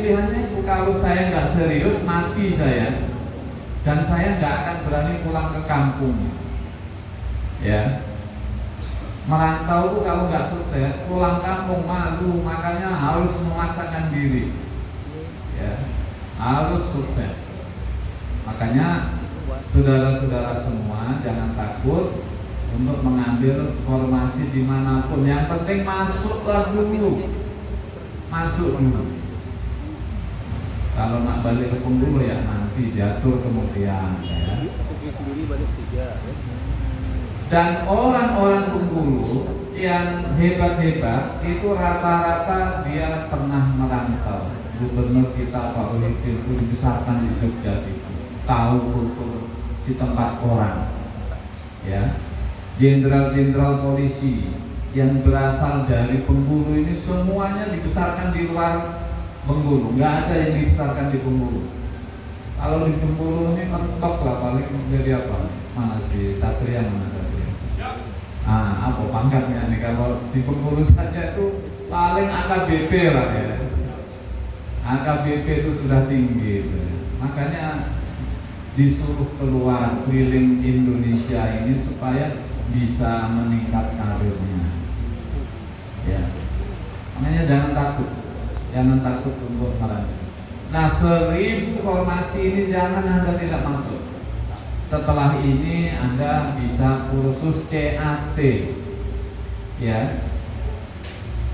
pilihannya itu, kalau saya nggak serius mati saya, dan saya nggak akan berani pulang ke kampung. Ya, merantau tuh kalau nggak sukses, pulang kampung malu, makanya harus memaksakan diri. Ya, harus sukses. Makanya saudara-saudara semua jangan takut untuk mengambil formasi dimanapun. Yang penting masuklah dulu, masuk dulu. Kalau nak balik ke Bengkulu ya nanti diatur kemudian. Ya. Dan orang-orang Bengkulu yang hebat-hebat itu rata-rata dia pernah merantau. Gubernur kita Pak Wahidin itu dibesarkan di Jogja situ, tahu kultur di tempat orang. Ya, jenderal-jenderal polisi yang berasal dari Bengkulu ini semuanya dibesarkan di luar Bengkulu, nggak ada yang dibesarkan di Bengkulu. Kalau di Bengkulu ini mentok lah paling menjadi apa? Mana si Satria, mana Satria? Apa pangkatnya nih? Kalau di Bengkulu saja itu paling AKBP lah ya. AKBP itu sudah tinggi, gitu. Makanya disuruh keluar keliling Indonesia ini supaya bisa meningkat karirnya. Ya, makanya jangan takut untuk melanjut. Nah, 1000 formasi ini jangan Anda tidak masuk. Setelah ini Anda bisa kursus CAT. Ya,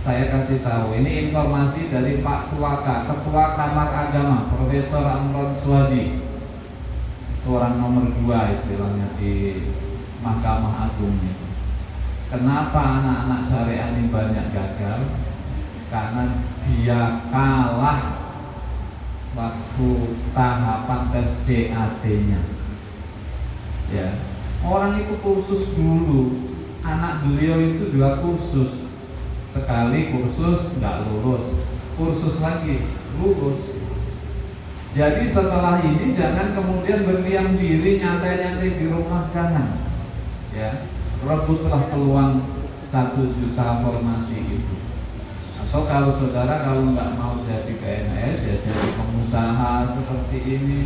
saya kasih tahu, ini informasi dari Pak Tuaka, Ketua Kamar Agama, Profesor Amron Swadi. Itu orang nomor 2 istilahnya di Mahkamah Agung ini. Kenapa anak-anak syariah ini banyak gagal? Karena dia kalah waktu tahapan tes CAT-nya. Ya, orang itu kursus dulu, anak beliau itu 2 kursus, sekali kursus nggak lulus, kursus lagi lulus. Jadi setelah ini jangan kemudian berdiam diri nyantai-nyantai di rumah, jangan. Ya, rebutlah peluang 1 juta formasi itu. Atau kalau saudara kalau nggak mau jadi PNS ya jadi pengusaha seperti ini,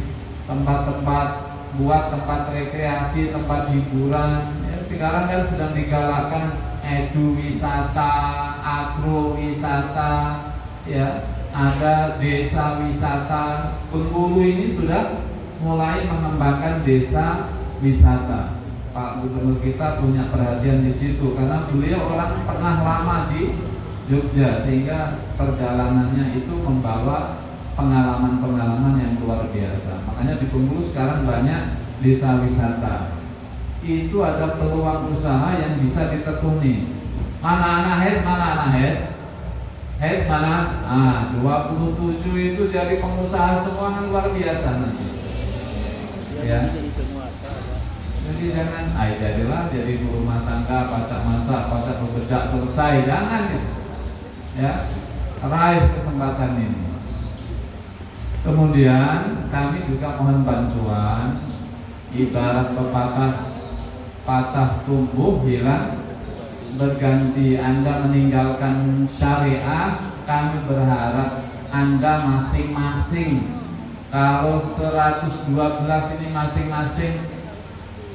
tempat-tempat buat tempat rekreasi, tempat hiburan. Ya, sekarang kan sedang digalakkan edu wisata, agro wisata, ya, ada desa wisata. Bengkulu ini sudah mulai mengembangkan desa wisata. Pak Gubernur kita punya perhatian di situ karena beliau orang pernah lama di Jogja, sehingga perjalanannya itu membawa pengalaman-pengalaman yang luar biasa. Makanya di Bengkulu sekarang banyak desa wisata. Itu ada peluang usaha yang bisa ditekuni. Mana anak HES? Mana anak HES? HES mana? 27 itu jadi pengusaha semua kan luar biasa nanti. Ya. Jadi jangan, jadilah jadi ibu rumah tangga, pacak masak, pacak bekerja, selesai. Jangan gitu. Ya, raih kesempatan ini. Kemudian kami juga mohon bantuan, ibarat pepatah patah tumbuh hilang berganti. Anda meninggalkan syariah, kami berharap Anda masing-masing, kalau 112 ini masing-masing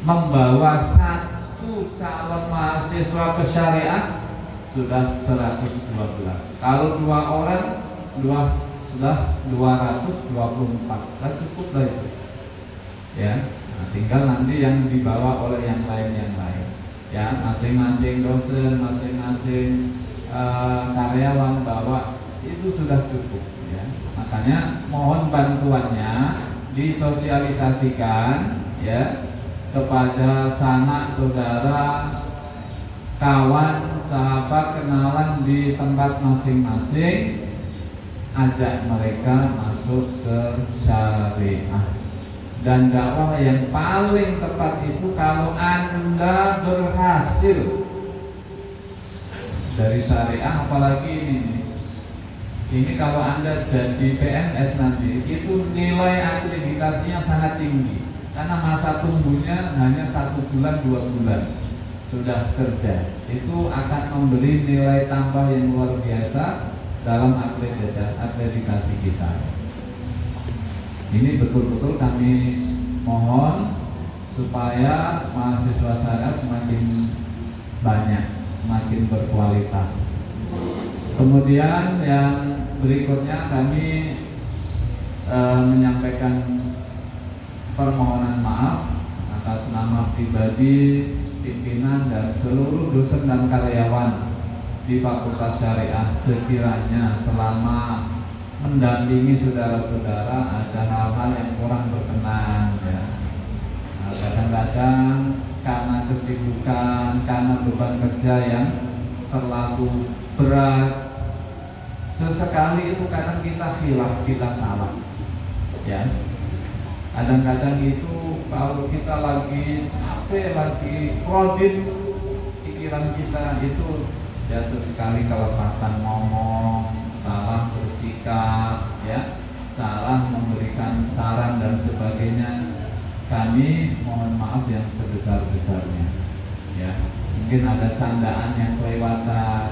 membawa 1 calon mahasiswa ke syariah, sudah 112. Kalau 2 orang, sudah 224. Nah, cukup lah itu. Ya, nah, tinggal nanti yang dibawa oleh yang lain. Ya, masing-masing dosen, masing-masing karyawan bawa, itu sudah cukup. Ya, makanya mohon bantuannya disosialisasikan ya kepada sanak saudara, kawan, sahabat, kenalan di tempat masing-masing, ajak mereka masuk ke syariah. Dan dakwah yang paling tepat itu kalau Anda berhasil dari syariah, apalagi ini kalau Anda jadi PNS nanti, itu nilai akreditasinya sangat tinggi karena masa tunggunya hanya 1 bulan 2 bulan sudah kerja. Itu akan memberi nilai tambah yang luar biasa dalam akreditasi kita. Ini betul-betul kami mohon supaya mahasiswa syariah semakin banyak, semakin berkualitas. Kemudian yang berikutnya kami menyampaikan permohonan maaf atas nama pribadi, pimpinan dan seluruh dosen dan karyawan di Fakultas Syariah sekiranya selama mendampingi saudara-saudara ada hal-hal yang kurang berkenan ya. Nah, kadang-kadang karena kesibukan, karena beban kerja yang terlalu berat, sesekali itu kadang kita hilaf, kita salah ya. Kadang-kadang itu kalau kita lagi capek, lagi krodit, pikiran kita itu ya sesekali kelepasan ngomong, salah bersikap ya, salah memberikan saran dan sebagainya. Kami mohon maaf yang sebesar-besarnya ya. Mungkin ada candaan yang kelewatan,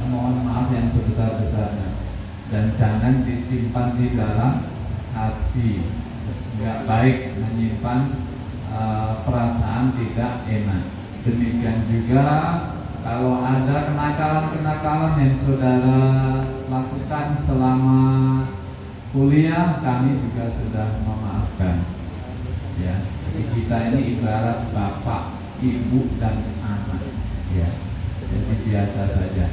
mohon maaf yang sebesar-besarnya. Dan jangan disimpan di dalam hati. Enggak baik menyimpan perasaan tidak enak. Demikian juga kalau ada kenakalan-kenakalan yang saudara lakukan selama kuliah, kami juga sudah memaafkan ya. Jadi kita ini ibarat bapak, ibu dan anak ya. Jadi biasa saja.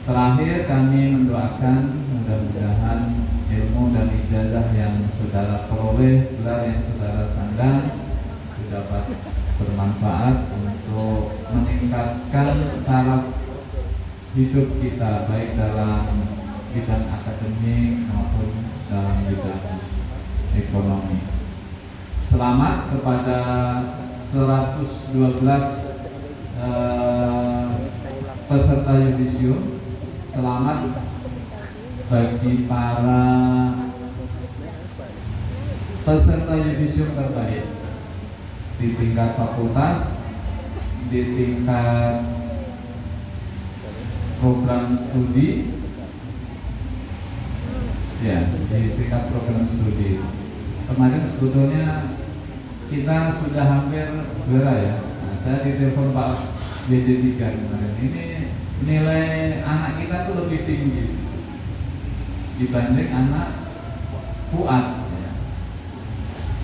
Terakhir kami mendoakan mudah-mudahan ilmu dan ijazah yang saudara peroleh, gelar yang saudara sandang dapat bermanfaat untuk meningkatkan taraf hidup kita baik dalam bidang akademik maupun dalam bidang ekonomi. Selamat kepada 112 peserta yudisium. Selamat bagi para peserta yudisium terbaik di tingkat fakultas, di tingkat program studi, ya, di tingkat program studi. Kemarin sebetulnya kita sudah hampir juara ya. Nah, saya ditelepon Pak BD3 kemarin. Ini nilai anak kita tuh lebih tinggi dibanding anak Fuad ya.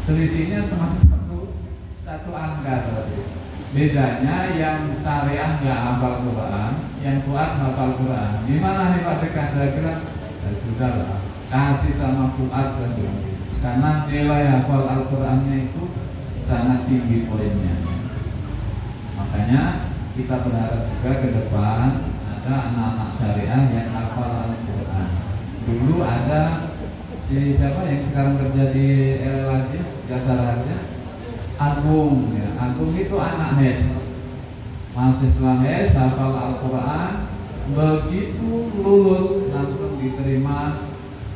Selisihnya cuma satu angka berarti. Bedanya yang syariah nggak hafal Quran, yang Fuad hafal Quran. Gimana nih Pak Dekan? Saya kira ya sudah lah, kasih sama Fuad saja. Karena nilai hafal Al-Qurannya itu sangat tinggi poinnya. Makanya kita berharap juga ke depan ada anak-anak syariah yang hafal Al-Quran. Dulu ada siapa yang sekarang kerja di LLAJ, Jasa Raja, Agung ya. Agung itu anak HES, mahasiswa HES hafal Al-Quran, begitu lulus langsung diterima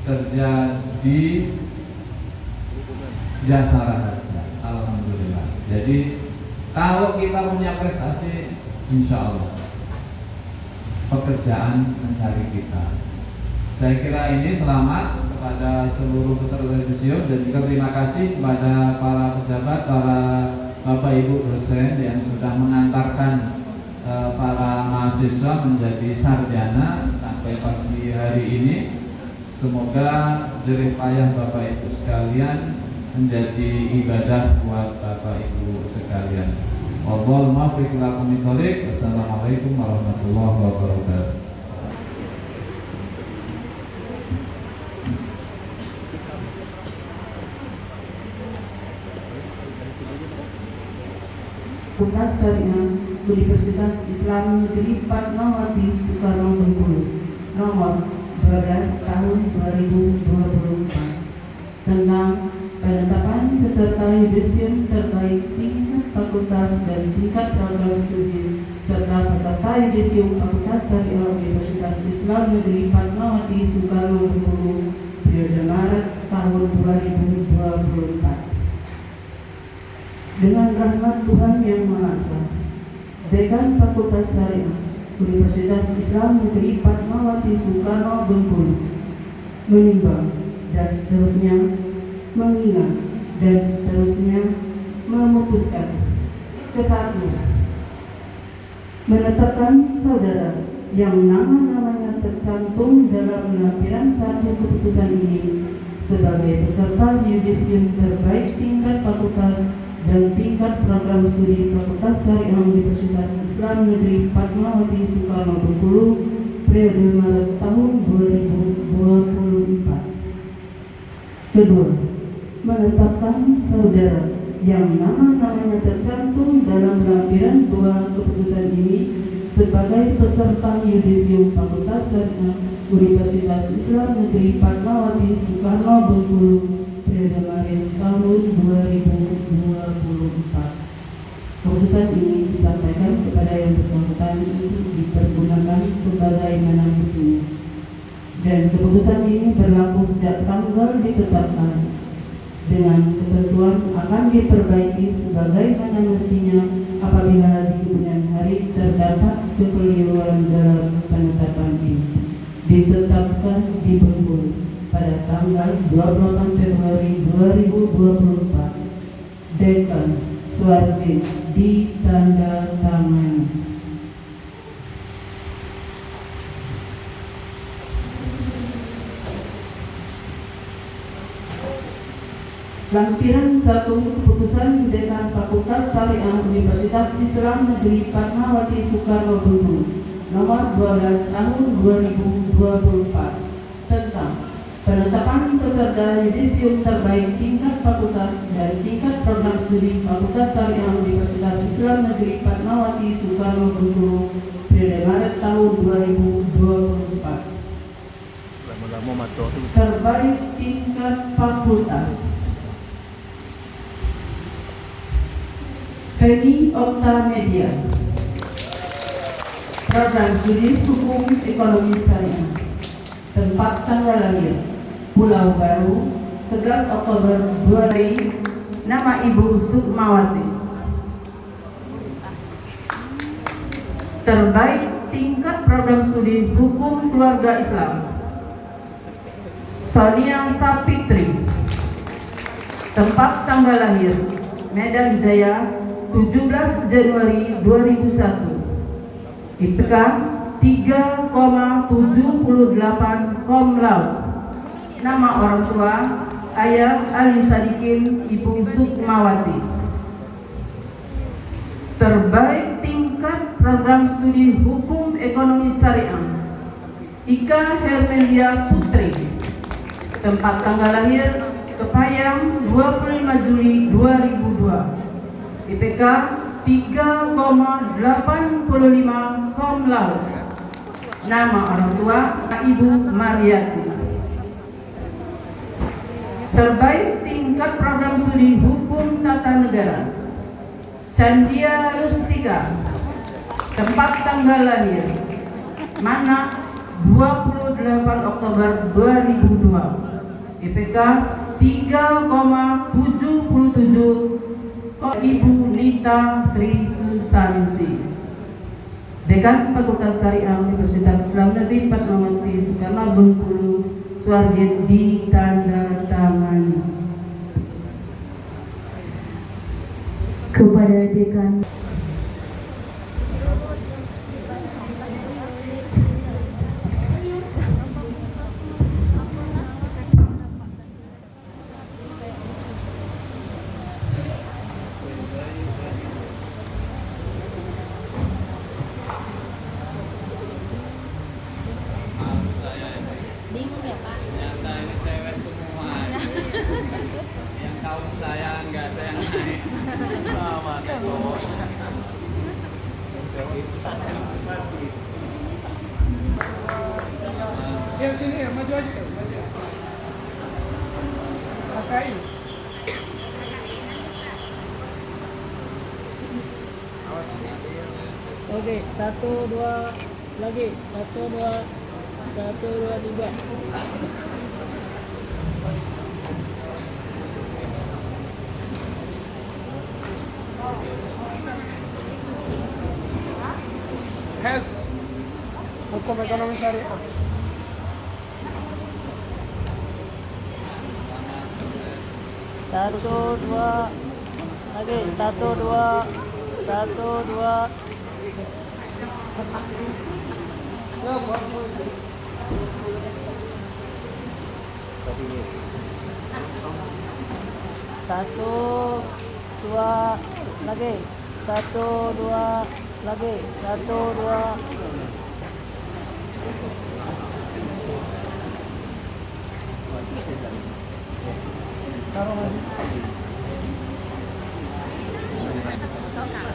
kerja di Jasa Raja. Alhamdulillah. Jadi kalau kita punya prestasi, insya Allah pekerjaan mencari kita. Saya kira ini selamat kepada seluruh peserta yudisium dan juga terima kasih kepada para pejabat, para bapak ibu dosen yang sudah mengantarkan para mahasiswa menjadi sarjana sampai pagi hari ini. Semoga jerih payah bapak ibu sekalian menjadi ibadah buat bapak ibu sekalian. Wassalamualaikum warahmatullahi wabarakatuh. Fakultas Syariah Universitas Islam Negeri Fatmawati Soekarno Bengkulu nomor 12 tahun 2024 tentang penetapan peserta yudisium terbaik tingkat fakultas dan tingkat program studi serta peserta yudisium Fakultas Syariah Universitas Islam Negeri Fatmawati Soekarno Bengkulu periode Maret tahun 2024. Dengan rahmat Tuhan Yang Maha Esa, Dekan Fakultas Syariah Universitas Islam Negeri Fatmawati Soekarno Bengkulu, menimbang dan seterusnya, mengingat dan seterusnya, memutuskan. Kesatu, menetapkan saudara yang nama-namanya tercantum dalam lampiran 1 keputusan ini sebagai peserta yudisium terbaik tingkat fakultas dan tingkat program studi Fakultas Syariah Universitas Islam Negeri Fatmawati Soekarno Bengkulu periode Maret tahun 2024. Kedua, menetapkan saudara yang nama-namanya tercantum dalam lampiran 2 keputusan ini sebagai peserta yudisium Fakultas Syariah Universitas Islam Negeri Fatmawati Soekarno Bengkulu periode Maret tahun 2024. Keputusan ini disampaikan kepada yang bersangkutan untuk dipergunakan sebagaimana mestinya. Dan keputusan ini berlaku sejak tanggal ditetapkan, dengan ketentuan akan diperbaiki sebagaimana mestinya apabila di kemudian hari terdapat kekeliruan dalam penetapan ini. Ditetapkan di Bengkulu pada tanggal 28 Februari 2024. Dekan Suarjin ditandatangani. Lampiran 1 keputusan Dekan Fakultas Syariah Universitas Islam Negeri Fatmawati Soekarno Bengkulu nomor 12 tahun 2024 tentang penetapan peserta yudisium terbaik tingkat fakultas dan tingkat program studi Fakultas Syariah Universitas Islam Negeri Fatmawati Soekarno Bengkulu periode Maret tahun 2024. Terbaik tingkat fakultas Feni Okta Media, program studi hukum ekonomi syariah, tempat tanggal lahir Pulau Baru 11 Oktober 2000, nama Ibu Sukmawati. Terbaik tingkat program studi hukum keluarga Islam Sonia Sapitri, tempat tanggal lahir Medan Jaya 17 Januari 2001, IPK 3,78 cum laude. Nama orang tua Ayah Ali Sadikin, Ibu Sukmawati. Terbaik tingkat program studi hukum ekonomi syariah Ika Hermelia Putri, tempat tanggal lahir Kepayang 25 Juli 2002, IPK 3,85 cum laude. Nama orang tua Ibu Mariati. Terbaik tingkat program studi hukum tata negara Sandia Lustika, tempat tanggal lahir Mana 28 Oktober 2002, IPK 3,77. Ibu Nita Tri Susanti, Dekan Fakultas Syariah Universitas Islam Negeri Fatmawati Soekarno Bengkulu, Suarjin ditandatangani. Kepada Dekan bingung ya Pak? Ternyata ini cewek semua. Yang kaum saya nggak ada yang naik. Sama Teko. Ya sini ya, maju aja, maju. Pakai. Oke, 1, 2, lagi, 1, 2, 3. Has Hukum ekonomi syariah. Satu dua lagi, satu dua, satu dua. Satu dua lagi, satu dua lagi, satu dua. Taruh lagi.